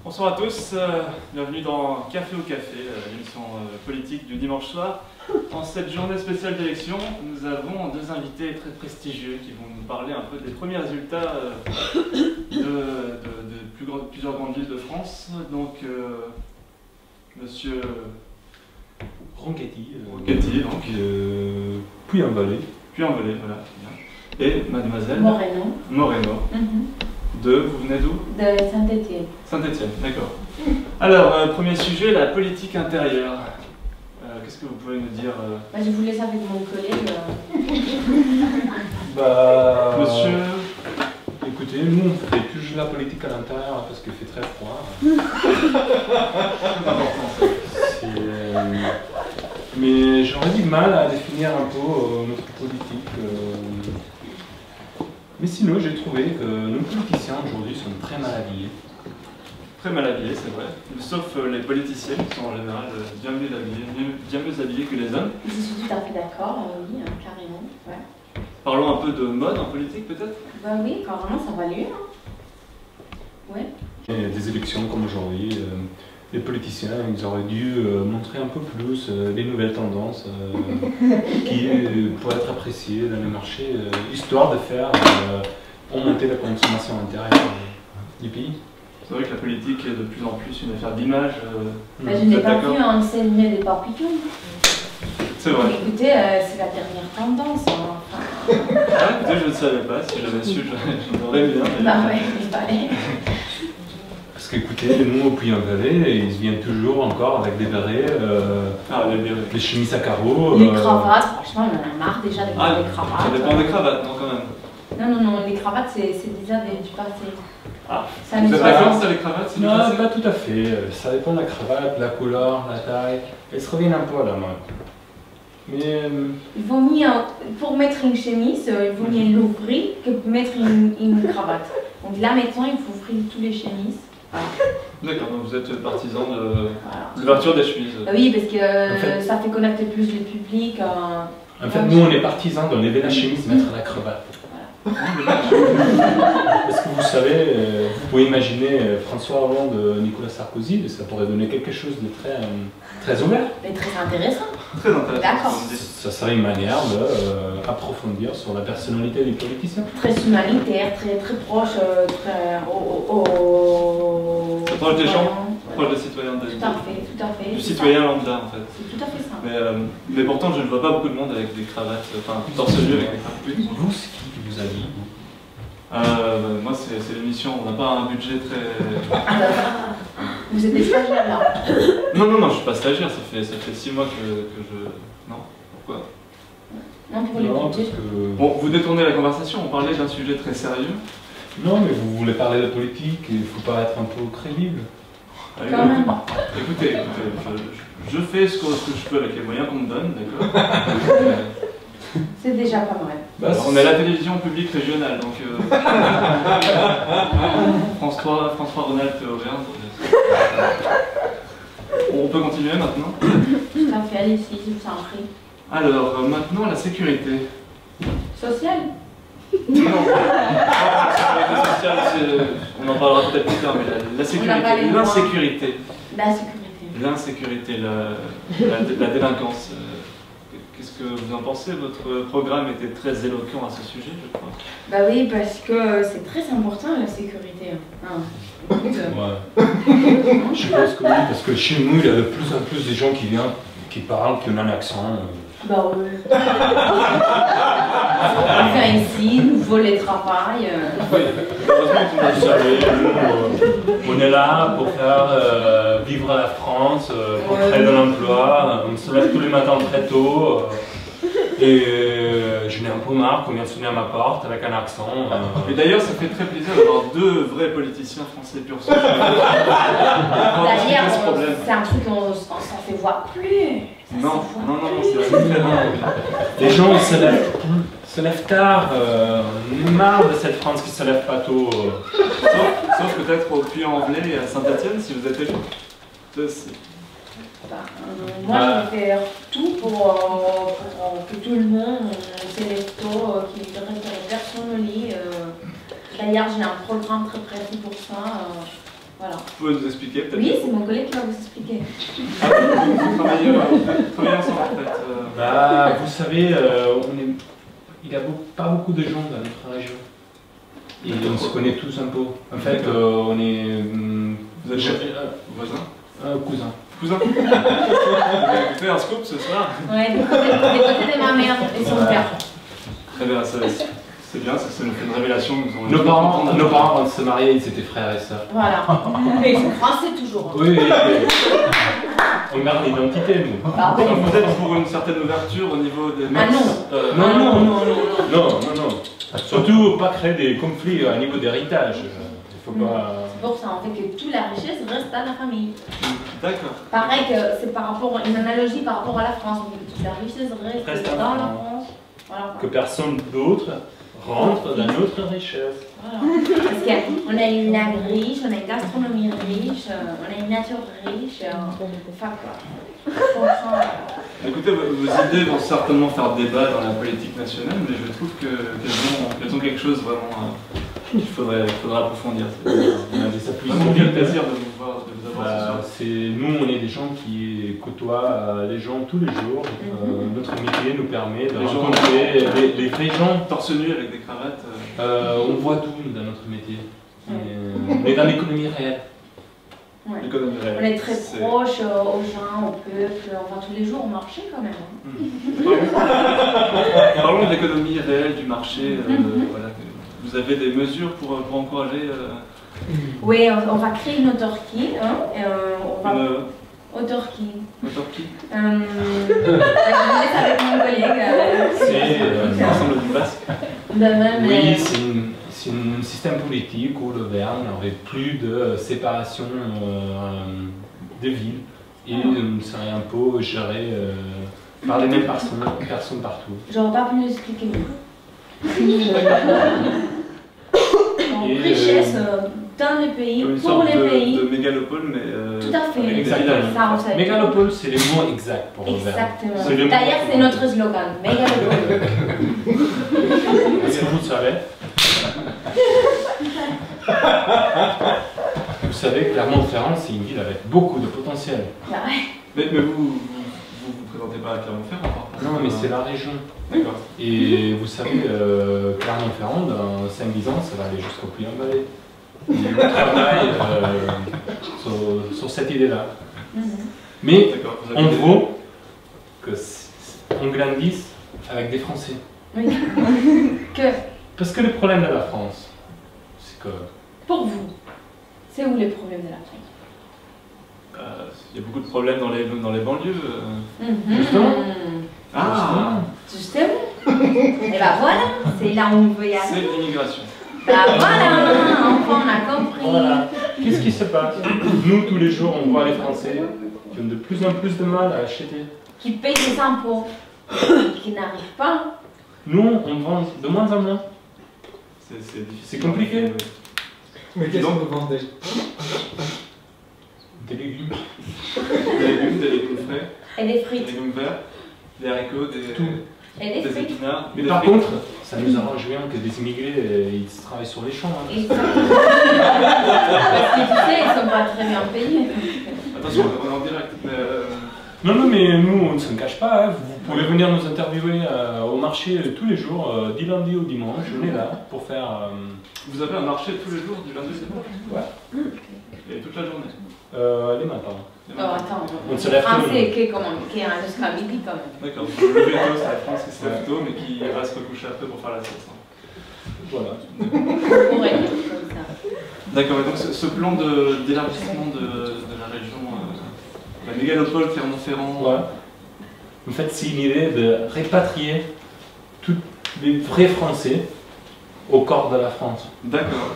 Bonsoir à tous, bienvenue dans Café au Café, l'émission politique du dimanche soir. En cette journée spéciale d'élection, nous avons deux invités très prestigieux qui vont nous parler un peu des premiers résultats de plusieurs grandes villes de France. Donc, monsieur Ronchetti, donc, Puy-en-Velay. Puy-en-Velay, voilà. Et mademoiselle Moreno. Vous venez d'où? De Saint-Étienne. Saint-Étienne, d'accord. Alors, premier sujet, la politique intérieure. Qu'est-ce que vous pouvez nous dire Je vous laisse avec mon collègue. Monsieur. Écoutez, nous on fait toujours la politique à l'intérieur parce qu'il fait très froid. C'est important ça. Mais j'aurais du mal à définir un peu notre politique. Mais sinon, j'ai trouvé que nos politiciens aujourd'hui sont très mal habillés. Très mal habillés, c'est vrai. Sauf les politiciens qui sont en général bien mieux habillés que les hommes. Je suis tout à fait d'accord, oui, carrément. Ouais. Parlons un peu de mode en politique peut-être. Oui, carrément, ça va mieux. Ouais. Et des élections comme aujourd'hui, les politiciens ils auraient dû montrer un peu plus les nouvelles tendances qui pourraient être appréciées dans les marchés, histoire de faire augmenter la consommation intérieure du pays. C'est vrai que la politique est de plus en plus une affaire d'image. Je n'ai pas vu enseigner des papillons. C'est vrai. Écoutez, c'est la dernière tendance. Écoutez, je ne savais pas, si j'avais su, j'en aurais bien. Ouais, il fallait. Parce qu'écoutez, nous au Puy-en-Velay, ils viennent toujours encore avec des bérets, des chemises à carreaux. Les cravates, franchement, on en a marre déjà des cravates. Ça dépend des cravates, non, quand même. Non, les cravates, c'est déjà du passé. Ah, ça vous êtes d'accord ça, les cravates? Non, pas tout à fait. Ça dépend de la cravate, la couleur, la taille. Elles se reviennent un peu à la mode. Mais il vaut mieux, pour mettre une chemise, il vaut mieux l'ouvrir que mettre une cravate. Donc là, maintenant, il faut ouvrir tous les chemises. Voilà. D'accord, donc vous êtes partisan de l'ouverture des chemises. Oui, parce que en fait, ça fait connecter plus le public. En fait, nous, on est partisans d'enlever la chemise et mettre la cravate. Parce que vous savez, vous pouvez imaginer François Hollande, Nicolas Sarkozy, ça pourrait donner quelque chose de très ouvert. Mais très intéressant. Très intéressant. D'accord. Ça serait une manière d'approfondir sur la personnalité des politiciens. Très humanitaire, très proche, proche des gens, proche des citoyens. Tout à fait. Du citoyen lambda en fait. C'est tout à fait ça. Mais pourtant, je ne vois pas beaucoup de monde avec des cravates, enfin torse nu avec des cravates. Vous, c'est qui vous habille? Moi, c'est l'émission, on n'a pas un budget très... Vous êtes des stagiaires là? Non, je ne suis pas stagiaire, ça fait 6 mois que je... Non, pourquoi? Non, pour les budgets. Bon, vous détournez la conversation, on parlait d'un sujet très sérieux. Non, mais vous voulez parler de politique, il faut paraître un peu crédible. Quand même. Écoutez, je fais ce que je peux avec les moyens qu'on me donne, d'accord? C'est déjà pas mal. On est à la télévision publique régionale, donc France 3, Rhône-Alpes et Auvergne. On peut continuer maintenant? Tout à fait, allez-y, je vous en prie. Alors, maintenant, la sécurité. Sociale? Non, la sécurité sociale, on en parlera peut-être plus tard, mais la sécurité, l'insécurité. L'insécurité, la délinquance. Qu'est-ce que vous en pensez? Votre programme était très éloquent à ce sujet, je crois. Oui, parce que c'est très important la sécurité. Ouais. Je pense que oui, parce que chez nous, il y a de plus en plus des gens qui parlent, qui ont un accent. Oui. Enfin ici, nous voler le travail. Oui, heureusement que vous savez, on est là pour faire vivre la France, pour créer de l'emploi. On se lève tous les matins très tôt. Et je n'ai un peu marre qu'on vienne sonner à ma porte avec un accent. Et d'ailleurs, ça fait très plaisir d'avoir deux vrais politiciens français pur sang. D'ailleurs, c'est un truc qu'on s'en fait voir plus. Non, c'est différent. Les gens se lèvent tard, on est marre de cette France qui ne se lève pas tôt. Sauf peut-être au Puy-en-Velay et à Saint-Étienne si vous êtes élu. Moi, je vais faire tout pour que tout le monde s'élève tôt, qu'il reste personne au lit. D'ailleurs, j'ai un programme très précis pour ça. Voilà. Vous pouvez nous expliquer peut-être? Oui, c'est mon collègue qui va vous expliquer. Ah, vous travaillez ensemble en fait. Bah, vous savez, il n'y a pas beaucoup de gens dans notre région. Et on se connaît tous un peu. En fait, on est... Vous êtes voisin? Cousin. Cousin? Vous avez fait un scoop ce soir? Ouais, du côté de ma mère et son père. Très bien, c'est bien, ça nous fait une révélation. Nos parents, quand ils se mariaient, ils étaient frères et sœurs. Voilà. Mais ils sont français toujours. Oui, on garde l'identité, nous. Ah, oui. Peut-être pour une certaine ouverture au niveau des... Ah non. Non. Surtout pas créer des conflits à niveau d'héritage. Il faut pas... C'est pour ça en fait que toute la richesse reste à la famille. D'accord. Pareil que c'est par rapport, une analogie par rapport à la France. En fait, toute la richesse reste dans la France. Voilà. Que personne d'autre rentre dans notre richesse. Voilà. Parce qu'on a une âme riche, on a une gastronomie riche, on a une nature riche. Enfin quoi. Écoutez, vos idées vont certainement faire débat dans la politique nationale, mais je trouve qu'elles ont quelque chose vraiment qu'il faudra approfondir. On a des vraiment bien plaisir de vous voir, de vous avoir ce soir. Nous, on est des gens qui côtoient les gens tous les jours. Notre métier nous permet de rencontrer les vrais gens. Torse nu avec des cravates. On voit tout dans notre métier. On est dans l'économie réelle. Ouais. On est très proche aux gens, au peuple, on va tous les jours au marché quand même. Parlons de l'économie réelle du marché. Voilà. Vous avez des mesures pour encourager Oui, on va créer une autarkie. Autarkie. Autarkie Je laisse avec mon collègue. C'est l'ensemble du basque. Oui, c'est un système politique où l'Auvergne n'aurait plus de séparation des villes et serait un peu géré par les mêmes personnes partout. J'aurais pas pu l'expliquer mieux. Richesse dans les pays, pour les pays. De mégalopole, mais... Tout à fait. Exactement. Ça, mégalopole, c'est le mot exact pour l'Auvergne. Exactement. D'ailleurs, c'est notre slogan, mégalopole. Est-ce que vous le savez? Vous savez que Clermont-Ferrand, c'est une ville avec beaucoup de potentiel. Mais vous présentez pas à Clermont-Ferrand? Non, mais c'est la région. D'accord. Et vous savez, Clermont-Ferrand, dans 5-10 ans, ça va aller jusqu'au Puy-en-Velay. On travaille sur cette idée-là. Mais on veut qu'on grandisse avec des Français. Oui. Parce que le problème de la France, c'est que... Pour vous, c'est où les problèmes de la France? Il y a beaucoup de problèmes dans les banlieues. Justement. Ah, justement. Et ben voilà, c'est là où on veut y aller. c'est l'immigration. Ben voilà, enfin on a compris. Voilà. Qu'est-ce qui se passe? Nous, tous les jours, on voit les Français qui ont de plus en plus de mal à acheter. Qui payent des impôts, qui n'arrivent pas. Nous, on vend de moins en moins. C'est difficile. C'est compliqué. Mais qu'est-ce que vous vendez? Des légumes. Des légumes frais. Et des frites. Des légumes verts. Des haricots, Et des frites. épinards. Mais par contre, ça nous arrange bien que des immigrés, ils travaillent sur les champs. Hein. Exactement. Parce que tu sais, ils sont pas très bien payés. Attention, on est en direct. Non, mais nous, on ne se cache pas. Hein. Vous pouvez venir nous interviewer au marché tous les jours, du lundi au dimanche. On est là pour faire... Vous avez un marché tous les jours, du lundi au dimanche? Ouais. Et toute la journée? Les matins. Non, attends, On se lève français qui est un jusqu'à midi quand même. D'accord, vous levez tôt, c'est la France qui se lève tôt, mais qui va se recoucher après pour faire la sieste. Voilà. On pourrait dire comme ça. D'accord, et donc ce plan d'élargissement de la région, la mégalopole Clermont-Ferrand. Ouais. En fait, c'est une idée de répatrier tous les vrais Français au corps de la France. D'accord.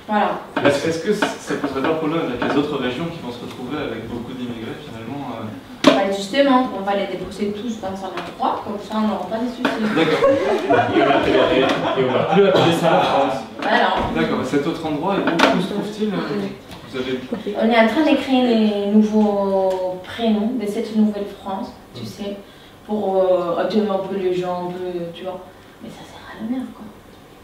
Voilà. Est-ce que ça poserait pas de problème avec les autres régions qui vont se retrouver avec beaucoup d'immigrés finalement Bah justement, on va les déposer tous dans un endroit, comme ça on n'aura pas de soucis. D'accord. Et on va plus appeler ça la France. Voilà. D'accord, cet autre endroit, et où se trouve-t-il? Vous avez... On est en train d'écrire les nouveaux prénoms de cette nouvelle France, tu sais, pour attirer un peu les gens, un peu, tu vois. Mais ça sert à la merde, quoi.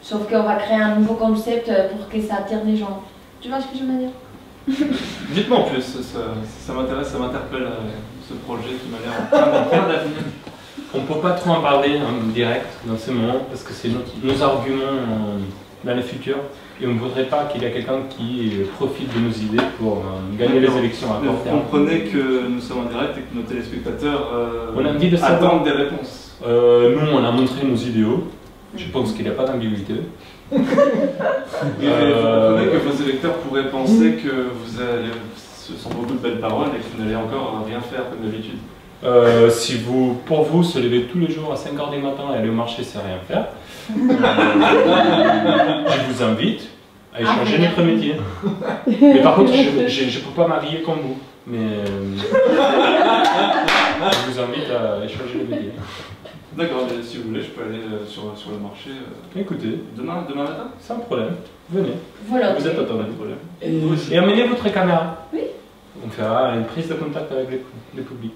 Sauf qu'on va créer un nouveau concept pour que ça attire les gens. Tu vois ce que je veux dire? Dites-moi en plus, ça m'intéresse, ça m'interpelle ce projet qui m'a l'air plein d'avenir. On ne peut pas trop en parler en direct dans ce moment parce que c'est nos arguments dans le futur et on ne voudrait pas qu'il y ait quelqu'un qui profite de nos idées pour gagner les élections à court terme. Vous comprenez que nous sommes en direct et que nos téléspectateurs attendent des réponses. Nous, on a montré nos idéaux. Je pense qu'il n'y a pas d'ambiguïté. Vous comprenez que vos électeurs pourraient penser que ce sont beaucoup de belles paroles et que vous n'allez encore rien faire comme d'habitude. Si pour vous, se lever tous les jours à 5 h du matin et aller au marché, c'est rien faire. Je vous invite à échanger notre métier. Mais par contre, je ne peux pas m'habiller comme vous. Mais je vous invite à échanger le métier. D'accord, si vous voulez, je peux aller sur le marché. Écoutez, demain matin? Sans problème. Venez. Voilà. Vous êtes autonome. Et amenez votre caméra. Oui. On fera une prise de contact avec le public.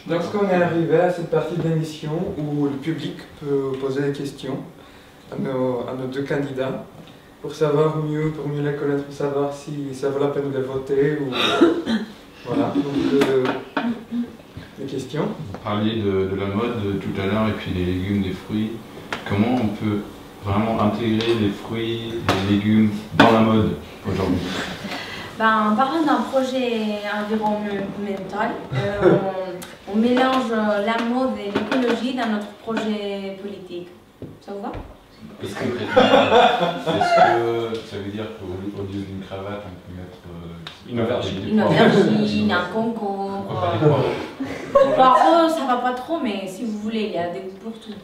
Donc, qu'on est arrivé à cette partie de l'émission où le public peut poser des questions à nos deux candidats pour mieux les connaître, pour savoir si ça vaut la peine de les voter ou voilà. Donc, les questions. Vous parliez de la mode tout à l'heure et puis des légumes, des fruits. Comment on peut vraiment intégrer les fruits, les légumes dans la mode aujourd'hui? En parlant d'un projet environnemental, on mélange la mode et l'écologie dans notre projet politique. Ça vous va? Est-ce que ça veut dire qu'au lieu d'une cravate, on peut mettre une aubergine? Une aubergine, un concombre. Ça va pas trop, mais si vous voulez, il y a des goûts pour tout.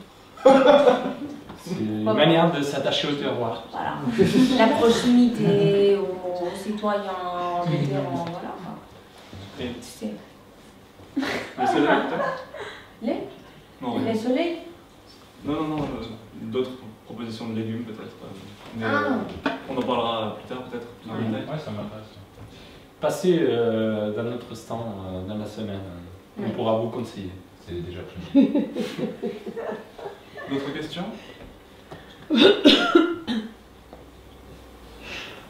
C'est une manière de s'attacher au terroir. Voilà. La proximité aux citoyens, vétérans, voilà. Et tu sais. le soleil, peut-être? Non, Les soleils? Non, d'autres propositions de légumes, peut-être. Mais on en parlera plus tard, peut-être. Ouais, ça m'intéresse. Passez dans notre stand dans la semaine. On pourra vous conseiller. C'est déjà pris. D'autres questions?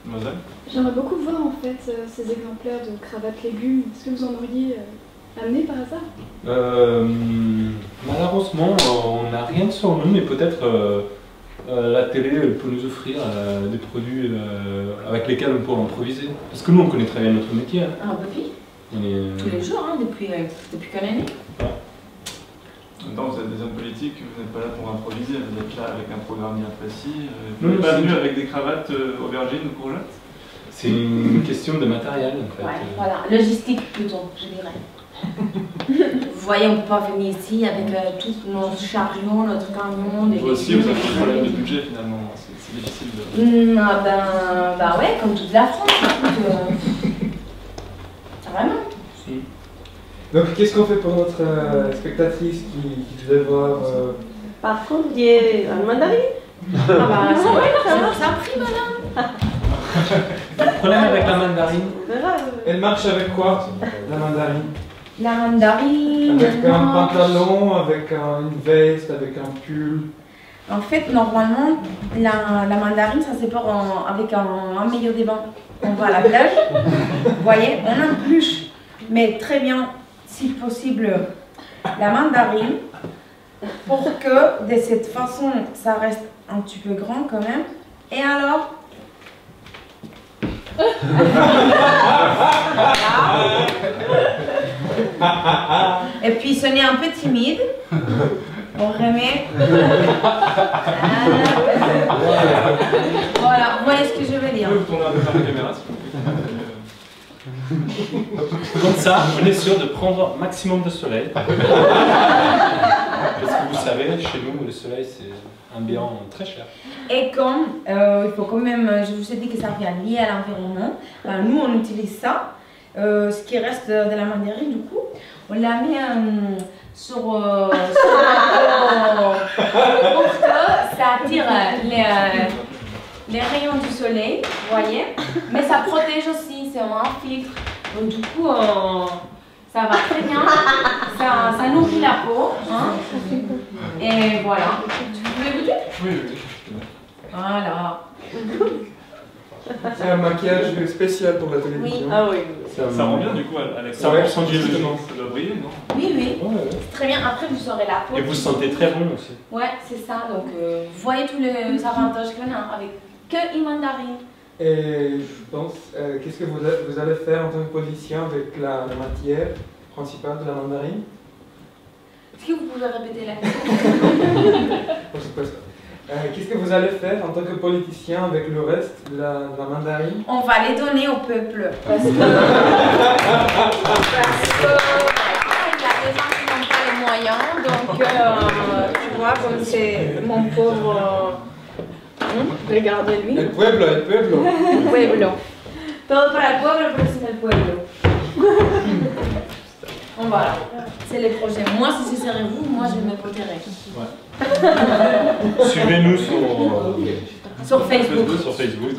Mademoiselle? J'aimerais beaucoup voir en fait ces exemplaires de cravates légumes. Est-ce que vous en auriez amené par hasard? Malheureusement, on n'a rien sur nous, mais peut-être la télé peut nous offrir des produits avec lesquels on peut improviser. Parce que nous, on connaît très bien notre métier. Hein. Ah, bah oui. Tous les jours, hein, depuis quelle année? En même temps, vous êtes des hommes politiques, vous n'êtes pas là pour improviser, vous êtes là avec un programme bien précis. Vous n'êtes pas venu avec des cravates aubergines ou courgettes? C'est une question de matériel en fait. Ouais, voilà, logistique plutôt, je dirais. Vous voyez, on ne peut pas venir ici avec tous nos chariots, notre camion. Vous aussi, vous avez un problème de budget finalement, c'est difficile de... Bah ouais, comme toute la France, vraiment. Donc, qu'est-ce qu'on fait pour notre spectatrice qui devait voir Par contre, il y a un mandarine. Ah bah, c'est vrai, ça a pris, madame. Le problème avec la mandarine? Elle marche avec quoi, la mandarine? La mandarine. Avec un pantalon, avec une veste, avec un pull. En fait, normalement, la mandarine, ça se porte avec un meilleur des bains. On va à la plage, vous voyez, on épluche, mais très bien, si possible, la mandarine, pour que de cette façon, ça reste un petit peu grand quand même. Et alors, et puis ce n'est un peu timide. On remet. Voilà, vous voyez ce que je veux dire. Vous pouvez tourner un peu par la caméra, Comme ça, on est sûr de prendre maximum de soleil. Parce que vous savez, chez nous, le soleil, c'est un bien très cher. Et comme il faut quand même, je vous ai dit que ça vient lié à l'environnement, nous on utilise ça, ce qui reste de la mandarine, du coup, on la met sur pour que ça attire les rayons du soleil, vous voyez, mais ça protège aussi, c'est un filtre, donc du coup ça va très bien, ça nourrit la peau, hein. Et voilà. Vous voulez goûter? Oui. Voilà. C'est un maquillage spécial pour la télévision. Oui. Ah oui. Ça rend bien du coup, Alex. Ça ouais, ça doit briller, non? Oui, oui. Ouais, ouais. C'est très bien. Après, vous aurez la peau. Et vous sentez très bon aussi. Ouais, c'est ça. Donc, vous voyez tous les avantages qu'on a avec que une mandarine. Et je pense, qu'est-ce que vous allez faire en tant que politicien avec la matière principale de la mandarine? Est-ce que vous pouvez répéter la question? Qu'est-ce que vous allez faire en tant que politicien avec le reste de la mandarine? On va les donner au peuple. Parce que il y a des gens qui n'ont pas les moyens. Donc, tu vois, comme c'est mon pauvre. Regardez lui. El pueblo. Pueblo. Todo para el pueblo, pero sin el pueblo. Bon, voilà, c'est les projets. Moi, si ce serait vous, moi je me voterais. Suivez-nous sur Sur Facebook. Sur Facebook.